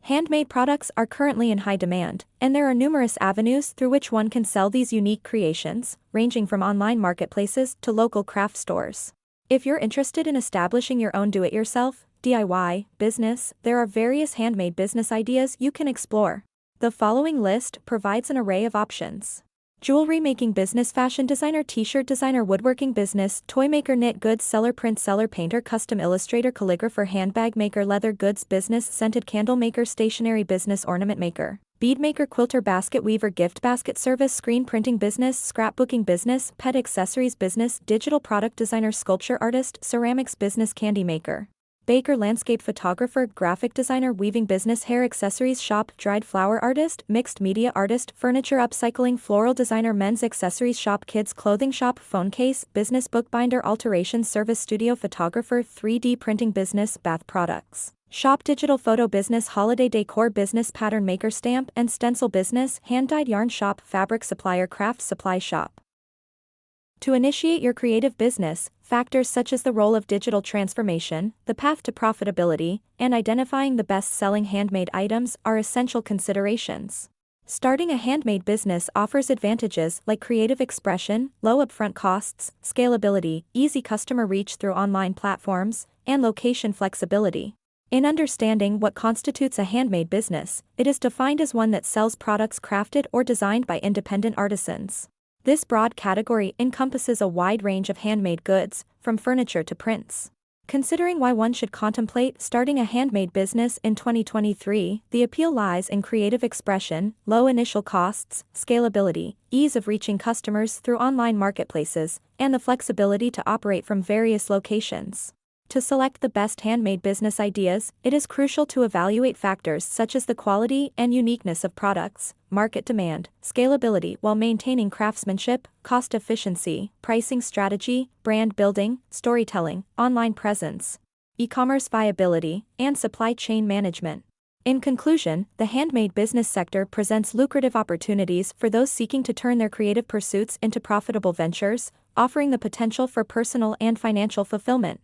Handmade products are currently in high demand, and there are numerous avenues through which one can sell these unique creations, ranging from online marketplaces to local craft stores. If you're interested in establishing your own do-it-yourself (DIY) business, there are various handmade business ideas you can explore. The following list provides an array of options. Jewelry making business, fashion designer, t-shirt designer, woodworking business, toy maker, knit goods seller, print seller, painter, custom illustrator, calligrapher, handbag maker, leather goods business, scented candle maker, stationery business, ornament maker, bead maker, quilter, basket weaver, gift basket service, screen printing business, scrapbooking business, pet accessories business, digital product designer, sculpture artist, ceramics business, candy maker, baker, landscape photographer, graphic designer, weaving business, hair accessories shop, dried flower artist, mixed media artist, furniture upcycling, floral designer, men's accessories shop, kids clothing shop, phone case business, bookbinder, alteration service, studio photographer, 3D printing business, bath products shop, digital photo business, holiday decor business, pattern maker, stamp and stencil business, hand-dyed yarn shop, fabric supplier, craft supply shop. To initiate your creative business, factors such as the role of digital transformation, the path to profitability, and identifying the best-selling handmade items are essential considerations. Starting a handmade business offers advantages like creative expression, low upfront costs, scalability, easy customer reach through online platforms, and location flexibility. In understanding what constitutes a handmade business, it is defined as one that sells products crafted or designed by independent artisans. This broad category encompasses a wide range of handmade goods, from furniture to prints. Considering why one should contemplate starting a handmade business in 2023, the appeal lies in creative expression, low initial costs, scalability, ease of reaching customers through online marketplaces, and the flexibility to operate from various locations. To select the best handmade business ideas, it is crucial to evaluate factors such as the quality and uniqueness of products, market demand, scalability while maintaining craftsmanship, cost efficiency, pricing strategy, brand building, storytelling, online presence, e-commerce viability, and supply chain management. In conclusion, the handmade business sector presents lucrative opportunities for those seeking to turn their creative pursuits into profitable ventures, offering the potential for personal and financial fulfillment.